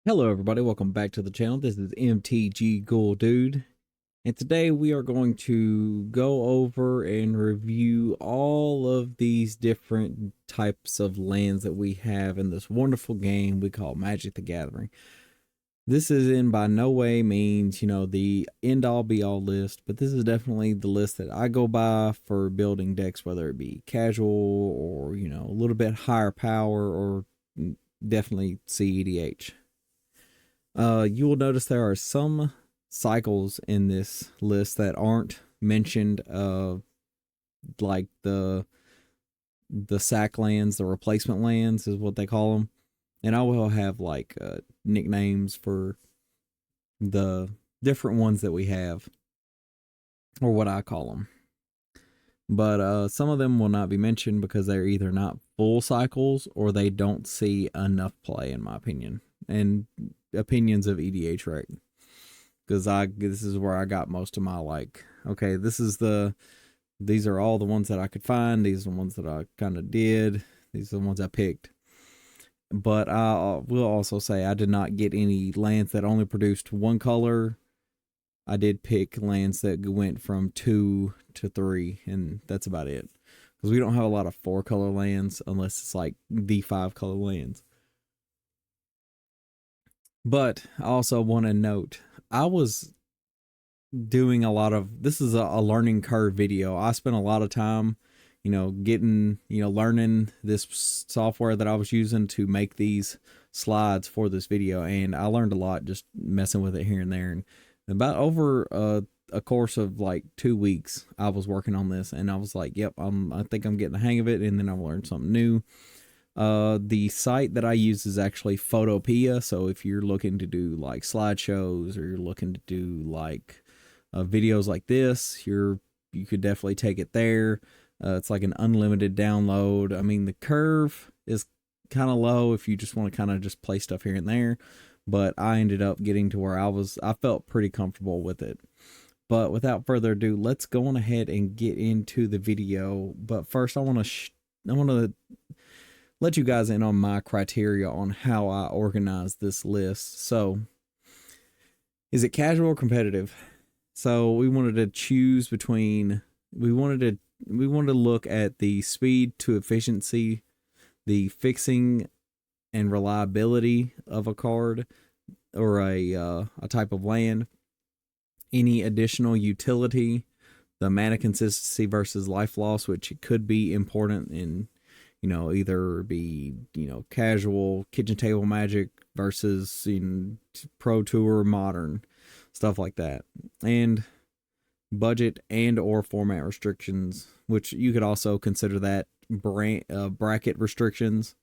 Hello, everybody. Welcome back to the channel. This is MTG Ghoul Dude, and today we are going to go over and review all of these different types of lands that we have in this wonderful game we call Magic the Gathering. This is in by no way means, the end all be all list, but this is definitely the list that I go by for building decks, whether it be casual or, a little bit higher power or definitely CEDH. You will notice there are some cycles in this list that aren't mentioned, like the sack lands, the replacement lands is what they call them, and I will have like nicknames for the different ones that we have, or what I call them. But some of them will not be mentioned because they're either not full cycles or they don't see enough play, in my opinion, and opinions of EDH, right? Because this is where I got most of my okay, these are all the ones that I could find. These are the ones that I kind of did. These are the ones I picked. But I will also say I did not get any lands that only produced one color. I did pick lands that went from 2 to 3, and that's about it. Because we don't have a lot of 4-color lands unless it's like the 5-color lands. But I also want to note, I was doing a lot of this is a learning curve video. I spent a lot of time, getting, learning this software that I was using to make these slides for this video, and I learned a lot just messing with it here and there. And about over a course of like 2 weeks, I was working on this, and I was like, "Yep, I think I'm getting the hang of it." And then I learned something new. The site that I use is actually Photopea. So if you're looking to do like slideshows or you're looking to do like videos like this, you could definitely take it there. It's like an unlimited download. I mean, the curve is kind of low if you just want to kind of just play stuff here and there, but I ended up getting to where I felt pretty comfortable with it. But without further ado, let's go on ahead and get into the video. But first, I want to let you guys in on my criteria on how I organize this list. So, is it casual or competitive? So we wanted to choose between we wanted to look at the speed to efficiency, the fixing and reliability of a card or a type of land, any additional utility, the mana consistency versus life loss, which could be important in, either be, casual kitchen table magic versus pro tour modern, stuff like that. And budget and or format restrictions, which you could also consider that bracket restrictions,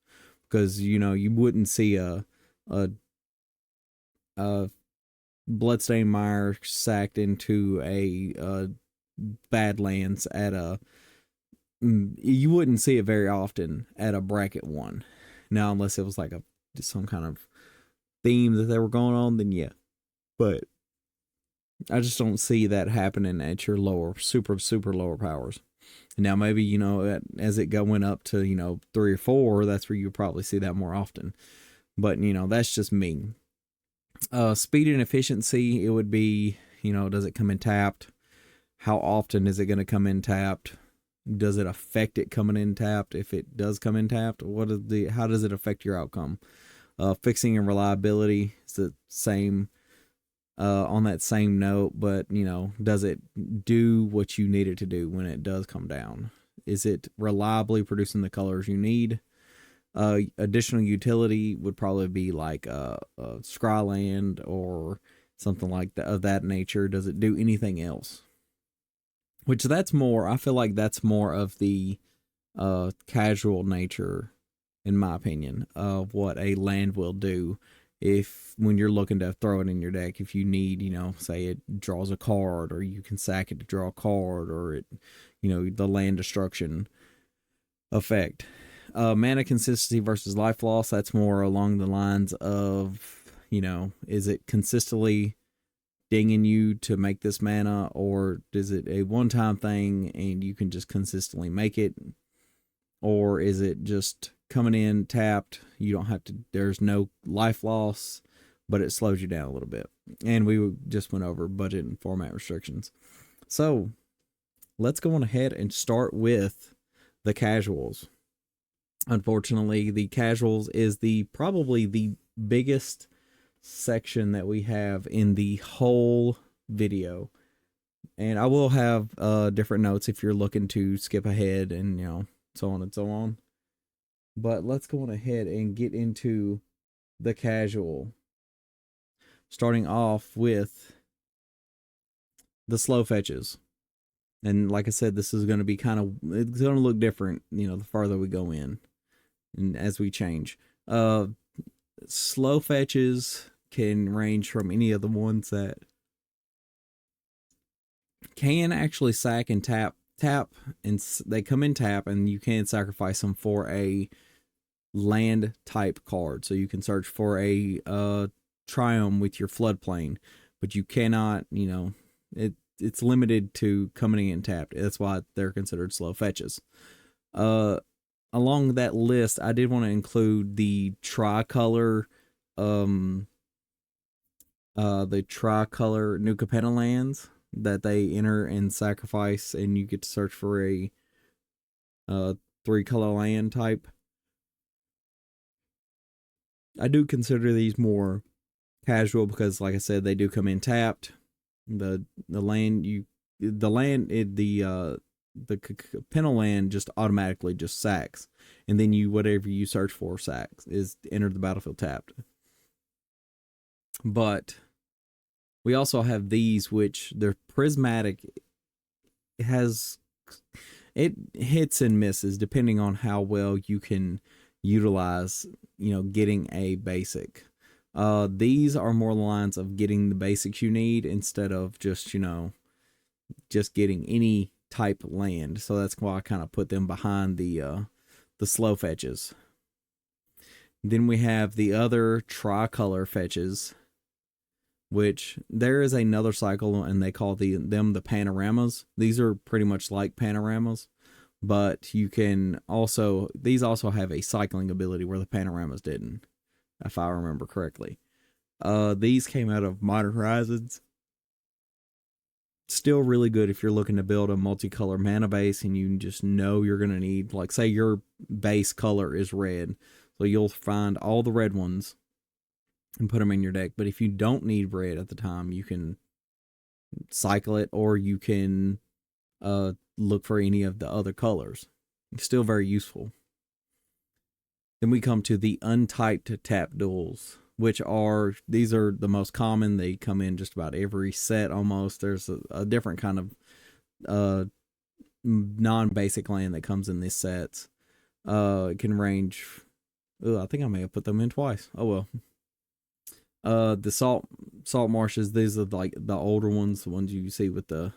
because you wouldn't see a Bloodstained Mire sacked into a Badlands at a you wouldn't see it very often at a bracket one. Now, unless it was like some kind of theme that they were going on, then yeah. But I just don't see that happening at your lower, super, super lower powers. Now, maybe, as it went up to, 3 or 4, that's where you probably see that more often. But, that's just me. Speed and efficiency, it would be, does it come in tapped? How often is it going to come in tapped? Does it affect it coming in tapped? If it does come in tapped, how does it affect your outcome? Fixing and reliability is the same, on that same note, but does it do what you need it to do when it does come down? Is it reliably producing the colors you need? Additional utility would probably be like a Scryland or something like that of that nature. Does it do anything else? Which I feel like that's more of the casual nature, in my opinion, of what a land will do. If when you're looking to throw it in your deck, if you need, say it draws a card, or you can sack it to draw a card, or it, the land destruction effect. Mana consistency versus life loss, that's more along the lines of, is it consistently dinging you to make this mana, or is it a one-time thing and you can just consistently make it? Or is it just coming in tapped, you don't have to, there's no life loss, but it slows you down a little bit. And we just went over budget and format restrictions. So let's go on ahead and start with the casuals. Unfortunately, the casuals is probably the biggest section that we have in the whole video. And I will have different notes if you're looking to skip ahead and, so on and so on. But let's go on ahead and get into the casual. Starting off with the slow fetches. And like I said, this is going to be it's going to look different, the farther we go in and as we change. Slow fetches can range from any of the ones that can actually sack and tap, and they come in tap, and you can sacrifice them for a land type card. So you can search for a Triumph with your floodplain, but you cannot, it's limited to coming in tapped. That's why they're considered slow fetches. Along that list, I did want to include the tricolor New Capenna lands that they enter and sacrifice, and you get to search for a 3-color land type. I do consider these more casual because, like I said, they do come in tapped. The Capenna land just automatically just sacks, and then whatever you search for sacks is entered the battlefield tapped. But we also have these, which they're prismatic. It hits and misses depending on how well you can utilize, getting a basic. These are more lines of getting the basics you need instead of just getting any type land. So that's why I kind of put them behind the slow fetches. Then we have the other tricolor fetches, which there is another cycle, and they call them the panoramas. These are pretty much like panoramas, but these also have a cycling ability where the panoramas didn't, if I remember correctly. These came out of Modern Horizons. Still really good if you're looking to build a multicolor mana base and you just know you're going to need, like, say your base color is red, so you'll find all the red ones and put them in your deck. But if you don't need red at the time, you can cycle it, or you can look for any of the other colors. It's still very useful. Then we come to the untyped tap duels, these are the most common. They come in just about every set almost. There's a different kind of non-basic land that comes in these sets. It can range. I think I may have put them in twice. Oh well. The salt marshes, these are like the older ones, the ones you see with the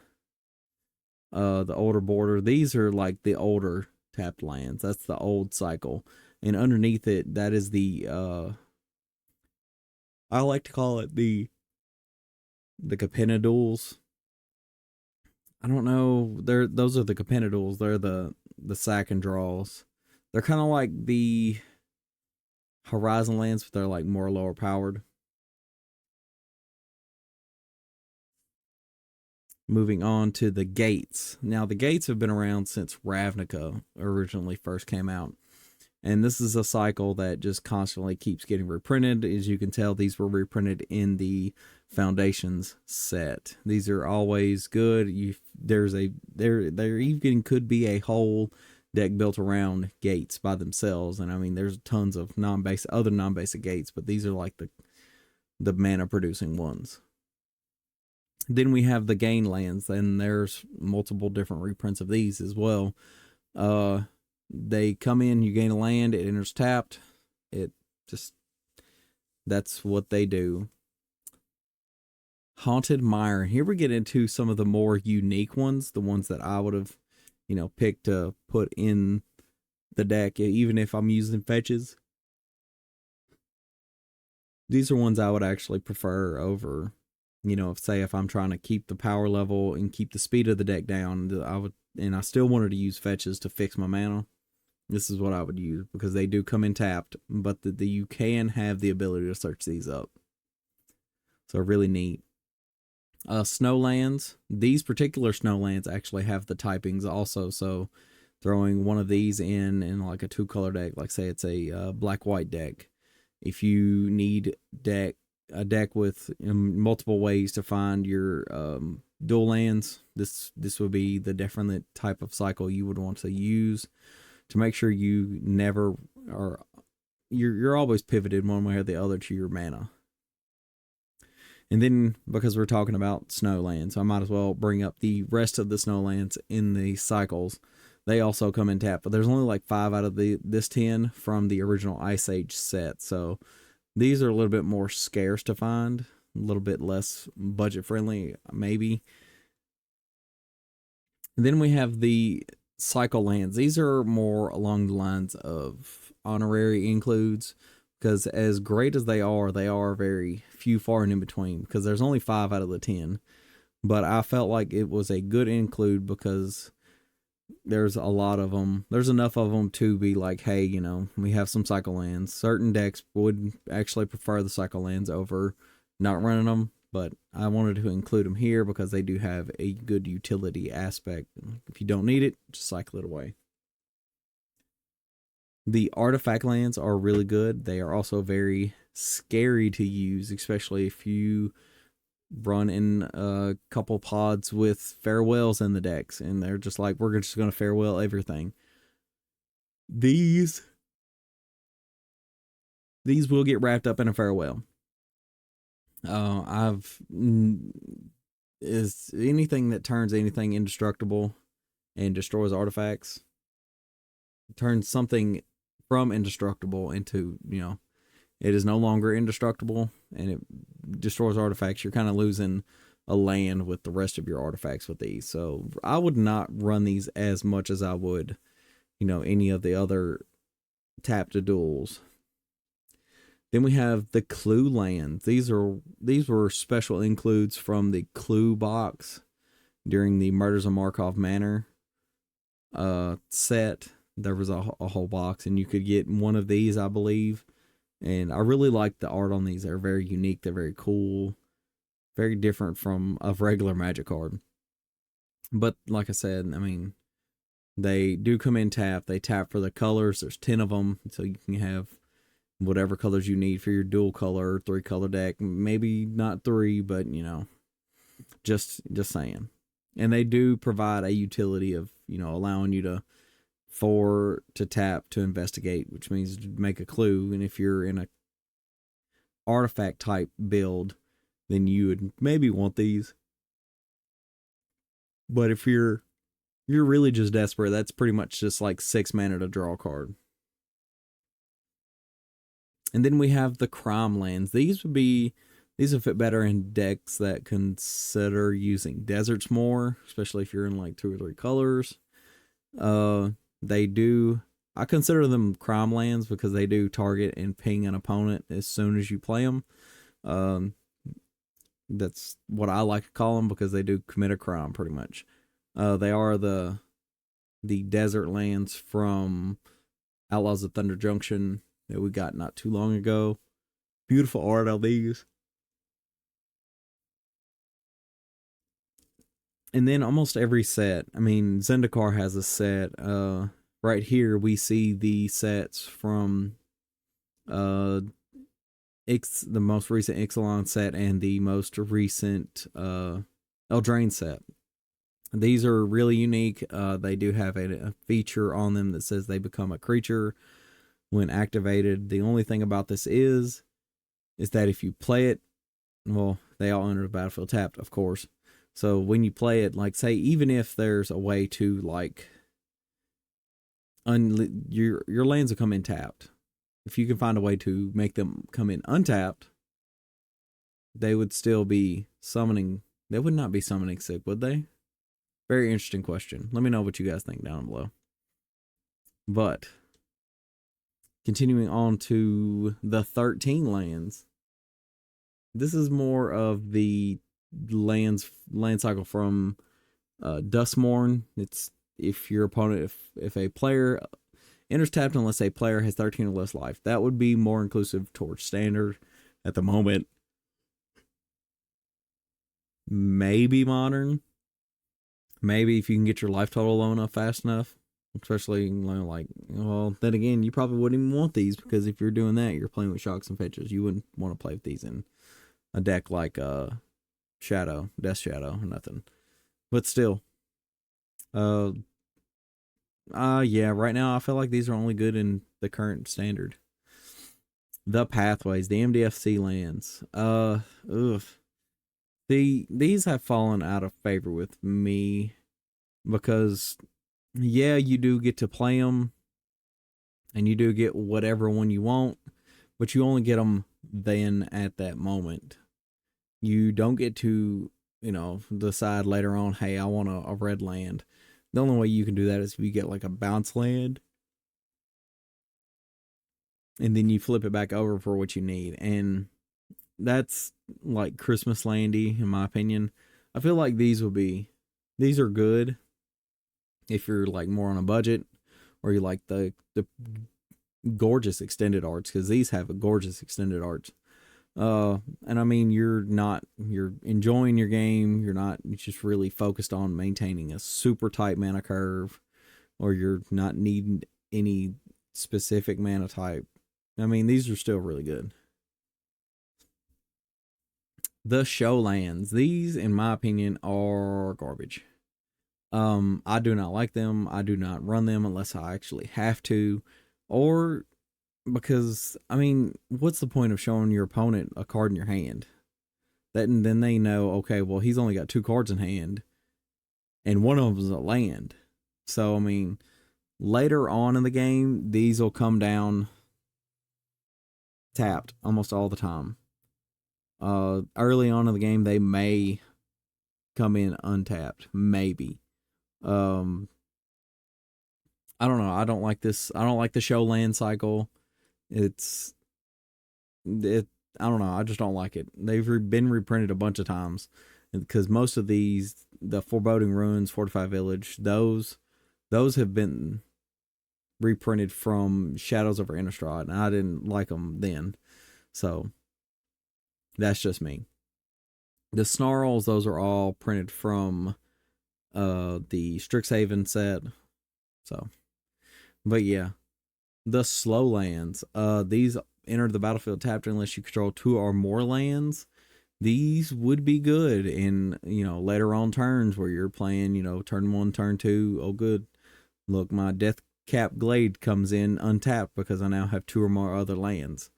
older border. These are like the older tapped lands. That's the old cycle. And underneath it, that is the I like to call it the Capenna duels. I don't know. Those are the Capenna duels. They're the sack and draws. They're kind of like the Horizon lands, but they're like more lower powered. Moving on to the gates. Now, the gates have been around since Ravnica originally first came out. And this is a cycle that just constantly keeps getting reprinted. As you can tell, these were reprinted in the Foundations set. These are always good. There even could be a whole deck built around gates by themselves. And I mean, there's tons of other non-basic gates, but these are like the mana producing ones. Then we have the gain lands, and there's multiple different reprints of these as well. They come in, you gain a land, it enters tapped. That's what they do. Haunted Mire. Here we get into some of the more unique ones, the ones that I would have, picked to put in the deck, even if I'm using fetches. These are ones I would actually prefer over, if I'm trying to keep the power level and keep the speed of the deck down, I still wanted to use fetches to fix my mana. This is what I would use, because they do come in tapped, but you can have the ability to search these up. So really neat. Snowlands. These particular snowlands actually have the typings also. So throwing one of these in like a 2-color deck, like say it's a black white deck. If you need a deck with multiple ways to find your dual lands, this would be the different type of cycle you would want to use to make sure you never are you're always pivoted one way or the other to your mana. And then because we're talking about snowlands, I might as well bring up the rest of the snowlands in the cycles. They also come in tap, but there's only like 5 out of this 10 from the original Ice Age set. So these are a little bit more scarce to find, a little bit less budget friendly, maybe. And then we have the cycle lands. These are more along the lines of honorary includes, because as great as they are very few far and in between, because there's only 5 out of the 10. But I felt like it was a good include because there's a lot of them. There's enough of them to be like, hey, you know, we have some cycle lands. Certain decks would actually prefer the cycle lands over not running them, but I wanted to include them here because they do have a good utility aspect. If you don't need it, just cycle it away. The artifact lands are really good. They are also very scary to use, especially if you run in a couple pods with farewells in the decks, and they're just like, we're just going to farewell everything. These will get wrapped up in a farewell. Is anything that turns anything indestructible and destroys artifacts, turns something from indestructible into, you know, it is no longer indestructible and it destroys artifacts. You're kind of losing a land with the rest of your artifacts with these. So I would not run these as much as I would, you know, any of the other tap to duels. Then we have the clue lands. These were special includes from the clue box during the Murders of Markov Manor set. There was a whole box, and you could get one of these, I believe. And I really like the art on these. They're very unique. They're very cool. Very different from a regular Magic card. But like I said, I mean, they do come in tap. They tap for the colors. There's 10 of them, so you can have whatever colors you need for your dual color, 3-color deck. Maybe not 3, but, you know, just saying. And they do provide a utility of, you know, allowing you to tap to investigate, which means to make a clue. And if you're in a artifact type build, then you would maybe want these. But if you're really just desperate, that's pretty much just like 6 mana to draw a card. And then we have the crime lands. These would fit better in decks that consider using deserts more, especially if you're in like 2 or 3 colors. I consider them crime lands because they do target and ping an opponent as soon as you play them. That's what I like to call them because they do commit a crime pretty much. They are the desert lands from Outlaws of Thunder Junction that we got not too long ago. Beautiful art on these. And then almost every set, I mean, Zendikar has a set. Right here we see the sets from the most recent Ixalan set and the most recent Eldraine set. These are really unique. They do have a feature on them that says they become a creature when activated. The only thing about this is that if you play it, well, they all enter the battlefield tapped, of course. So when you play it, like say, even if there's a way to like your lands will come in tapped. If you can find a way to make them come in untapped, they would still be summoning. They would not be summoning sick, would they? Very interesting question. Let me know what you guys think down below. But continuing on to the 13 lands. This is more of the land cycle from Duskmourn. It's if your opponent, if a player enters tapped unless a player has 13 or less life. That would be more inclusive towards standard at the moment. maybe modern. Maybe if you can get your life total low enough fast enough, especially like, well, then again, you probably wouldn't even want these because if you're doing that, you're playing with shocks and fetches. You wouldn't want to play with these in a deck like Shadow, Death Shadow, or nothing. But still, uh, yeah, right now I feel like these are only good in the current standard. The pathways, the MDFC lands. Ugh. These have fallen out of favor with me because yeah, you do get to play them and you do get whatever one you want, but you only get them then at that moment. You don't get to, decide later on, hey, I want a red land. The only way you can do that is if you get like a bounce land and then you flip it back over for what you need. And that's like Christmas landy, in my opinion. I feel like these are good if you're like more on a budget or you like the gorgeous extended arts because these have a gorgeous extended arts. And I mean, you're enjoying your game. You're not just really focused on maintaining a super tight mana curve, or you're not needing any specific mana type. I mean, these are still really good. The show lands, these, in my opinion, are garbage. I do not like them. I do not run them unless I actually have to, or because I mean, what's the point of showing your opponent a card in your hand? That and then they know, okay, well he's only got two cards in hand, and one of them is a land. So I mean, later on in the game, these will come down tapped almost all the time. Early on in the game, they may come in untapped, maybe. Um, I don't know. I don't like this. I don't like the show land cycle. It's it. I don't know. I just don't like it. They've been reprinted a bunch of times because most of these, the Foreboding Ruins, Fortified Village, those have been reprinted from Shadows over Innistrad, and I didn't like them then. So that's just me. The Snarls, those are all printed from the Strixhaven set. So, but yeah, the slow lands. These enter the battlefield tapped unless you control two or more lands. These would be good in later on turns where you're playing turn one, turn two. Oh, good. Look, my Death Cap Glade comes in untapped because I now have two or more other lands.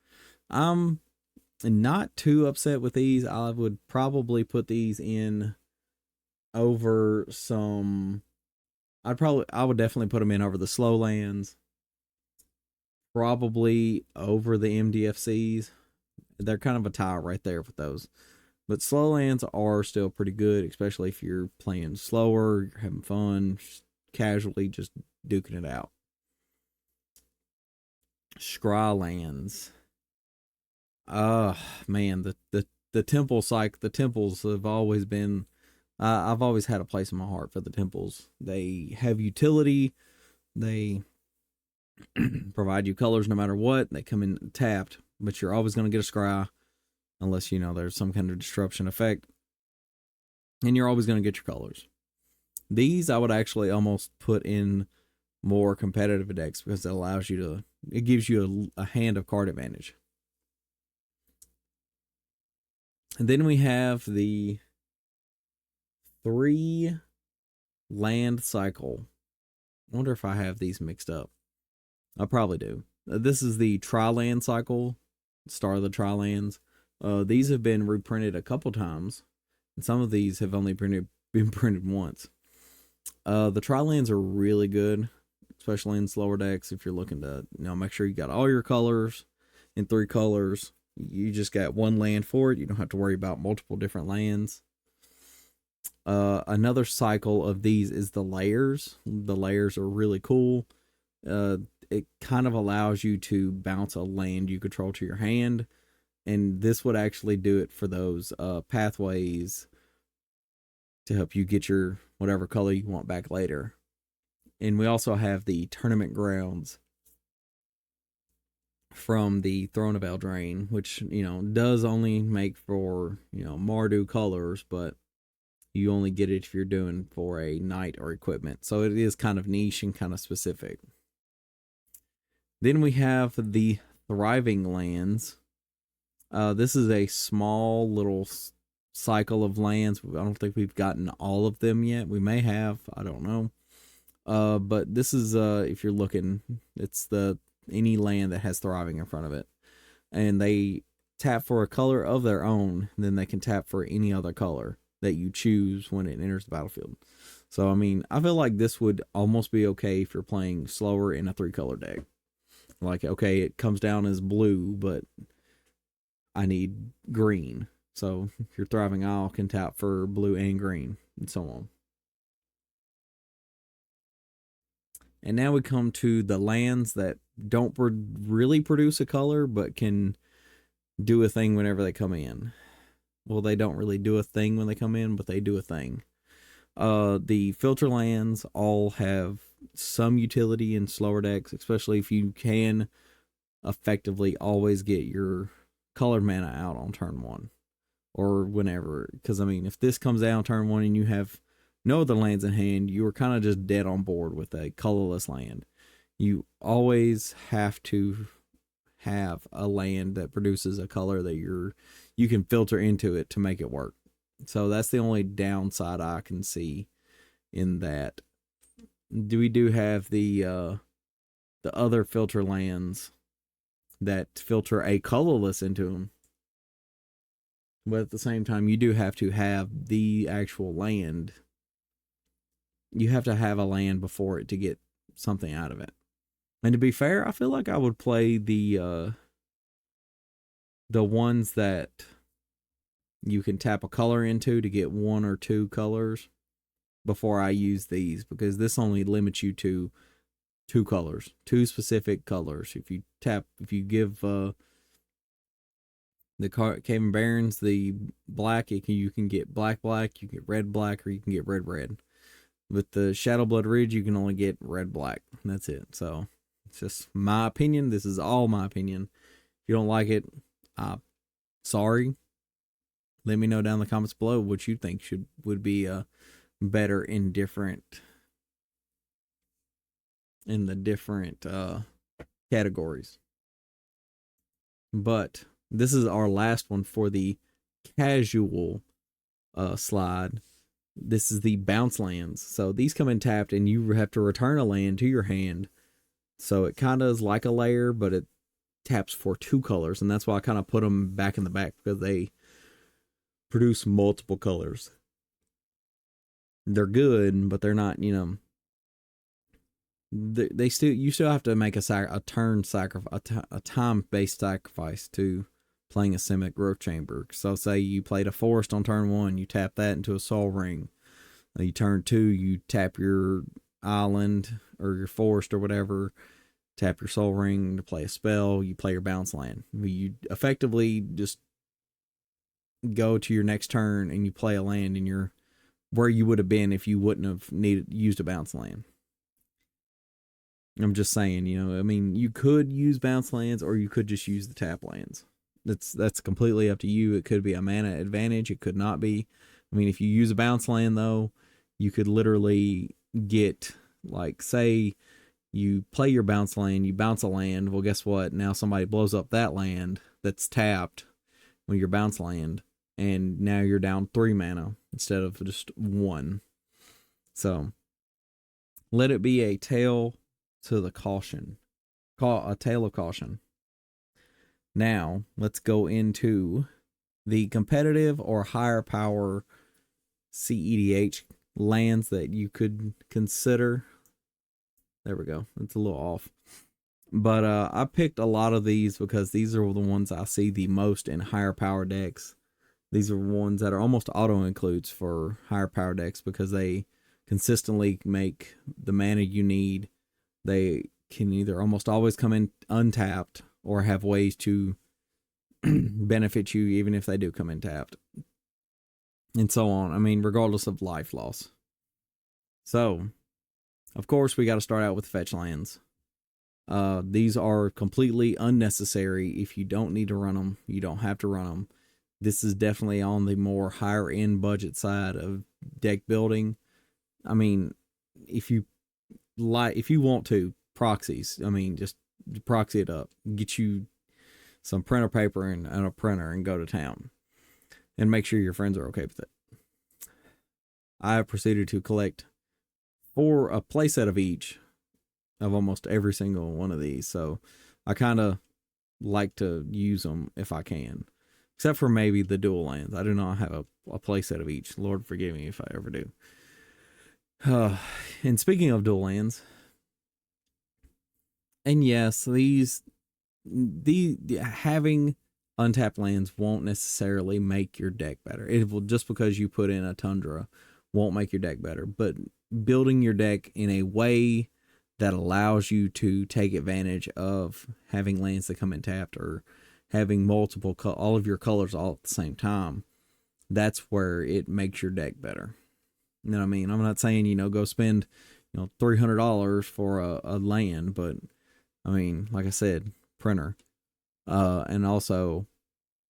I'm not too upset with these. I would probably put these in over some. I would definitely put them in over the slow lands. Probably over the MDFCs. They're kind of a tie right there with those. But slow lands are still pretty good, especially if you're playing slower, you're having fun, casually just duking it out. Scry lands. Man, the temple cycle, the temples have always been. I've always had a place in my heart for the temples. They have utility. They provide you colors no matter what. They come in tapped, but you're always going to get a scry unless there's some kind of disruption effect, and you're always going to get your colors. These I would actually almost put in more competitive decks because it gives you a hand of card advantage. And then we have the 3 land cycle. I wonder if I have these mixed up. I probably do. This is the Tri-Land cycle, Star of the Tri-Lands. These have been reprinted a couple times, and some of these have only been printed once. The Tri-Lands are really good, especially in slower decks. If you're looking to make sure you got all your colors in 3 colors, you just got one land for it. You don't have to worry about multiple different lands. Another cycle of these is the layers. The layers are really cool. It kind of allows you to bounce a land you control to your hand, and this would actually do it for those pathways to help you get your whatever color you want back later. And we also have the tournament grounds from the Throne of Eldraine, which does only make for Mardu colors, but You only get it if you're doing for a knight or equipment. So it is kind of niche and kind of specific. Then we have the Thriving Lands. This is a small little cycle of lands. I don't think we've gotten all of them yet. We may have. I don't know. But this is if you're looking, it's any land that has Thriving in front of it, and they tap for a color of their own. Then they can tap for any other color that you choose when it enters the battlefield. So I mean, I feel like this would almost be okay if you're playing slower in a 3-color deck. Like, okay, it comes down as blue, but I need green. So your Thriving Isle can tap for blue and green, and so on. And now we come to the lands that don't really produce a color, but can do a thing whenever they come in. Well, they don't really do a thing when they come in, but they do a thing. The filter lands all have some utility in slower decks, especially if you can effectively always get your colored mana out on turn 1 or whenever. Because I mean, if this comes out on turn 1 and you have no other lands in hand, you are kind of just dead on board with a colorless land. You always have to have a land that produces a color that you can filter into it to make it work. So that's the only downside I can see in that. We do have the other filter lands that filter a colorless into them. But at the same time, you do have to have the actual land. You have to have a land before it to get something out of it. And to be fair, I feel like I would play the ones that you can tap a color into to get 1 or 2 colors before I use these, because this only limits you to 2 colors, 2 specific colors. If you give the Cave Barrens the black, you can get black, you can get red, or you can get red. With the Shadowblood Ridge, you can only get red, and that's it. So it's just my opinion. This is all my opinion. If you don't like it, sorry. Let me know down in the comments below what you think would be better in the different categories. But this is our last one for the casual slide. This is the bounce lands. So these come in tapped, and you have to return a land to your hand. So it kind of is like a layer, but it taps for 2 colors, and that's why I kind of put them back in the back, because they produce multiple colors. They're good, but they're not, you still have to make a time-based sacrifice to playing a Simic Growth Chamber. So say you played a forest on turn 1, you tap that into a Soul Ring. You turn 2, you tap your island or your forest or whatever, tap your Soul Ring to play a spell, you play your bounce land. You effectively just go to your next turn and you play a land in where you would have been if you wouldn't have used a bounce land. I'm just saying, I mean, you could use bounce lands, or you could just use the tap lands. That's completely up to you. It could be a mana advantage. It could not be. I mean, if you use a bounce land, though, you could literally get, like, say you play your bounce land, you bounce a land. Well, guess what? Now somebody blows up that land that's tapped with your bounce land, and now you're down 3 mana instead of just 1. So let it be a tale to the caution. A tale of caution. Now, let's go into the competitive or higher power CEDH lands that you could consider. There we go. It's a little off. But I picked a lot of these because these are the ones I see the most in higher power decks. These are ones that are almost auto includes for higher power decks because they consistently make the mana you need. They can either almost always come in untapped or have ways to benefit you even if they do come in tapped. And so on. I mean, regardless of life loss. So, of course, we got to start out with fetch lands. These are completely unnecessary. If you don't need to run them, you don't have to run them. This is definitely on the more higher end budget side of deck building. I mean, if you if you want to proxies, I mean, just proxy it up, get you some printer paper and a printer and go to town, and make sure your friends are okay with it. I have proceeded to collect for a playset of each of almost every single one of these. So I kind of like to use them if I can, except for maybe the dual lands. I do not have a playset of each. Lord forgive me if I ever do. And speaking of dual lands, and yes, the having untapped lands won't necessarily make your deck better. It will, just because you put in a Tundra won't make your deck better, but building your deck in a way that allows you to take advantage of having lands that come in tapped, or having multiple all of your colors all at the same time, that's where it makes your deck better. You know what I mean? I'm not saying, go spend, $300 for a land, but I mean, like I said, printer. And also,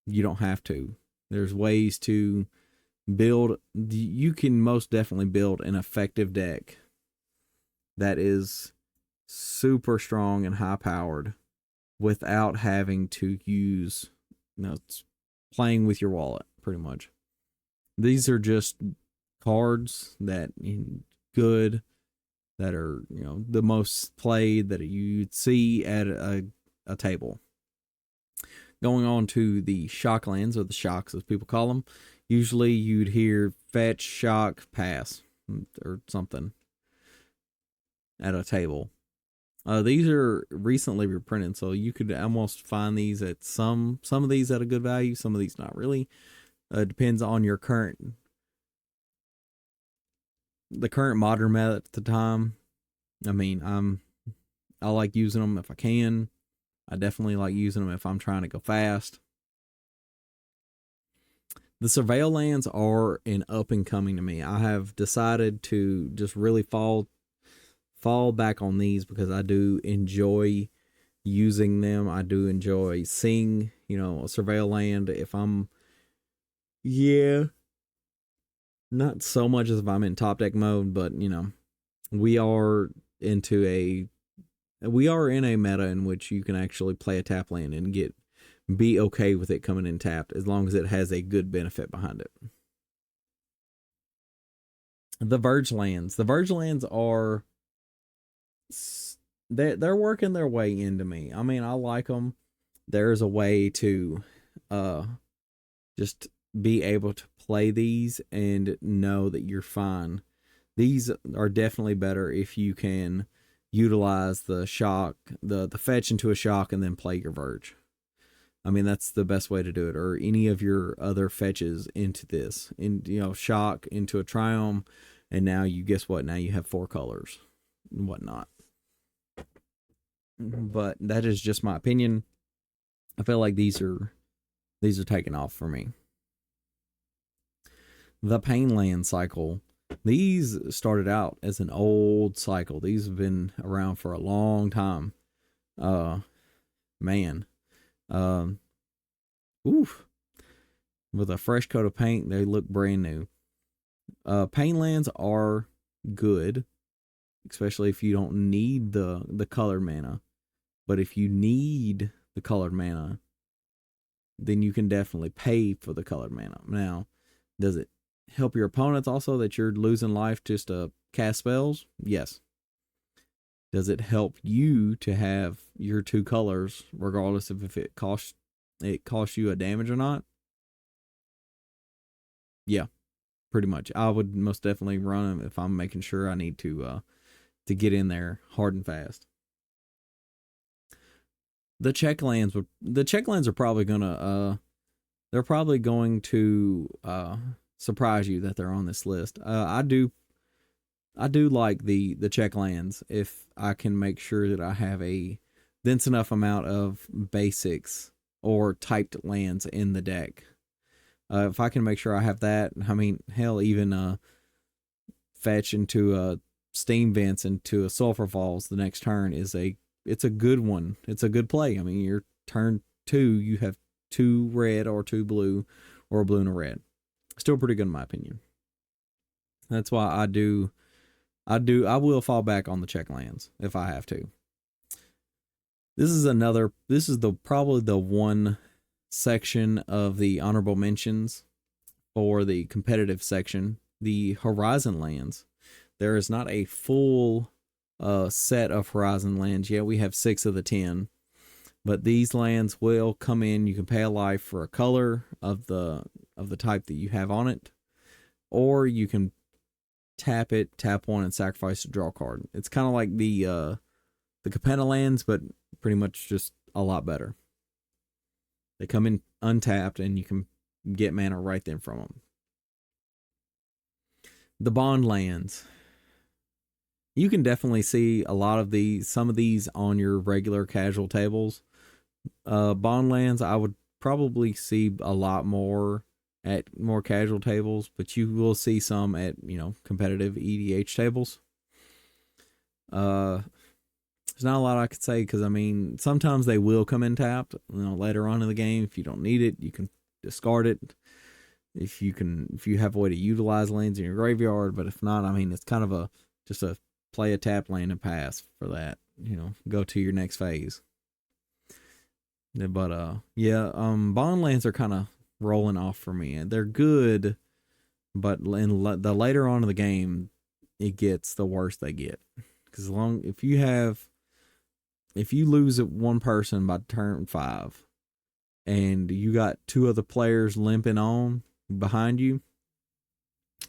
you don't have to. There's ways to build. You can most definitely build an effective deck that is super strong and high powered without having to use, it's playing with your wallet, pretty much. These are just cards that good, that are, the most played, that you'd see at a table. Going on to the shock lands, or the shocks as people call them, usually you'd hear fetch, shock, pass, or something at a table. These are recently reprinted, so you could almost find these at some of these at a good value, some of these not really. Depends on your current modern meta at the time. I mean, I like using them if I can. I definitely like using them if I'm trying to go fast. The surveil lands are an up and coming to me. I have decided to just really fall back on these because I do enjoy using them. I do enjoy seeing, a surveil land if I'm, not so much as if I'm in top deck mode, but we are we are in a meta in which you can actually play a tap land and be okay with it coming in tapped, as long as it has a good benefit behind it. The Verge lands. The Verge lands are, they're working their way into me. I mean, I like them. There's a way to just be able to play these and know that you're fine. These are definitely better if you can utilize the shock, the fetch into a shock, and then play your Verge. I mean, that's the best way to do it. Or any of your other fetches into this, shock into a Triumph, and now guess what? Now you have 4 colors and whatnot. But that is just my opinion. I feel like these are taking off for me. The Painland cycle. These started out as an old cycle. These have been around for a long time. Man. Oof. With a fresh coat of paint, they look brand new. Painlands are good, especially if you don't need the colored mana. But if you need the colored mana, then you can definitely pay for the colored mana. Now, does it help your opponents also that you're losing life just to cast spells? Yes. Does it help you to have your 2 colors, regardless of if it costs you a damage or not? Yeah, pretty much. I would most definitely run them if I'm making sure I need to get in there hard and fast. The check lands are probably gonna they're probably going to surprise you that they're on this list. I do like the check lands if I can make sure that I have a dense enough amount of basics or typed lands in the deck. If I can make sure I have that, I mean, hell, even fetch into a steam vents into a sulfur falls the next turn it's a good one. It's a good play. I mean, your turn 2, you have 2 red or 2 blue or a blue and a red. Still pretty good in my opinion. That's why I will fall back on the check lands if I have to. This is probably the one section of the honorable mentions for the competitive section, the Horizon lands. There is not a full set of Horizon lands yet. We have 6 of the 10, but these lands will come in. You can pay a life for a color of the type that you have on it, or you can tap 1 and sacrifice to draw a card. It's kind of like the Capenna lands, but pretty much just a lot better. They come in untapped, and you can get mana right then from them. The bond lands. You can definitely see some of these on your regular casual tables. Bond lands, I would probably see a lot more at more casual tables, but you will see some at, competitive EDH tables. There's not a lot I could say because, sometimes they will come in tapped, later on in the game. If you don't need it, you can discard it. If you have a way to utilize lands in your graveyard, but if not, it's kind of just a play a tap land and pass for that. Go to your next phase. But bond lands are kind of rolling off for me. They're good, but in the later on in the game, it gets the worse they get. Because if you lose at one person by turn 5, and you got 2 other players limping on behind you,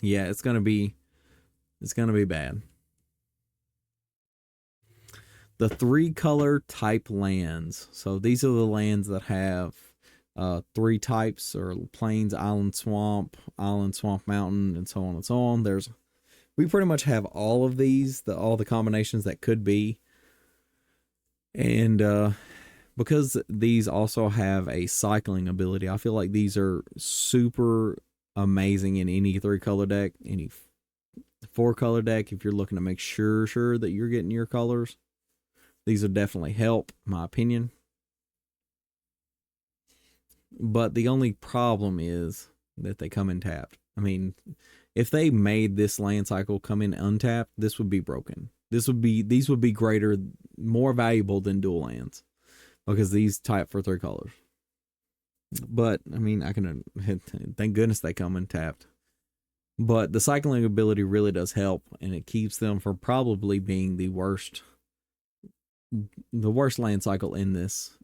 yeah, it's gonna be bad. The 3-color type lands. So these are the lands that have 3 types, or plains, island, swamp, mountain, and so on and so on. We pretty much have all of these, all the combinations that could be. And because these also have a cycling ability, I feel like these are super amazing in any 3-color deck, any 4-color deck. If you're looking to make sure that you're getting your colors, these will definitely help, in my opinion. But the only problem is that they come in tapped. If they made this land cycle come in untapped, this would be broken. These would be greater, more valuable than dual lands, because these type for 3 colors. But I can thank goodness they come in tapped. But the cycling ability really does help, and it keeps them from probably being the worst land cycle in this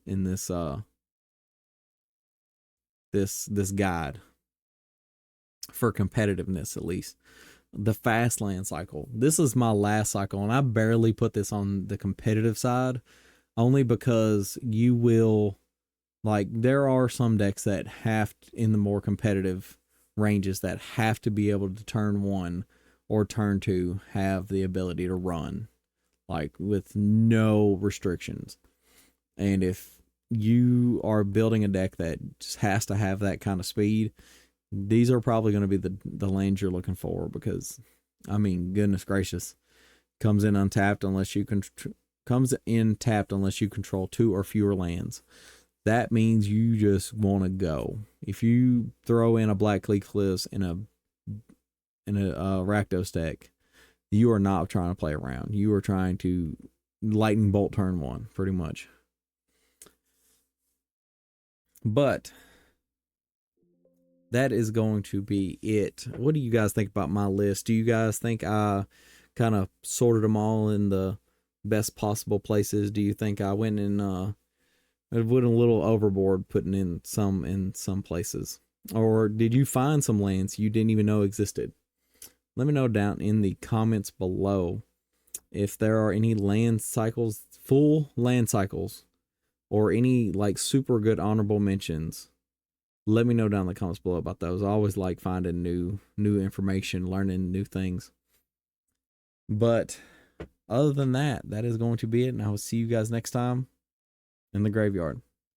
guide for competitiveness, at least. The fast land cycle. This is my last cycle, and I barely put this on the competitive side, only because you will, there are some decks that have, in the more competitive ranges, that have to be able to turn 1 or turn 2 have the ability to run, with no restrictions. And if you are building a deck that just has to have that kind of speed, these are probably going to be the lanes you're looking for, because goodness gracious, comes in tapped unless you control 2 or fewer lands. That means you just want to go. If you throw in a Black Cleat Cliffs in a Rakdos deck, you are not trying to play around. You are trying to lightning bolt turn 1, pretty much. But that is going to be it. What do you guys think about my list? Do you guys think I kind of sorted them all in the best possible places? Do you think I went a little overboard putting in some places? Or did you find some lands you didn't even know existed? Let me know down in the comments below if there are any land cycles, full land cycles, or any super good honorable mentions. Let me know down in the comments below about those. I always like finding new information, learning new things. But other than that, that is going to be it, and I will see you guys next time in the graveyard.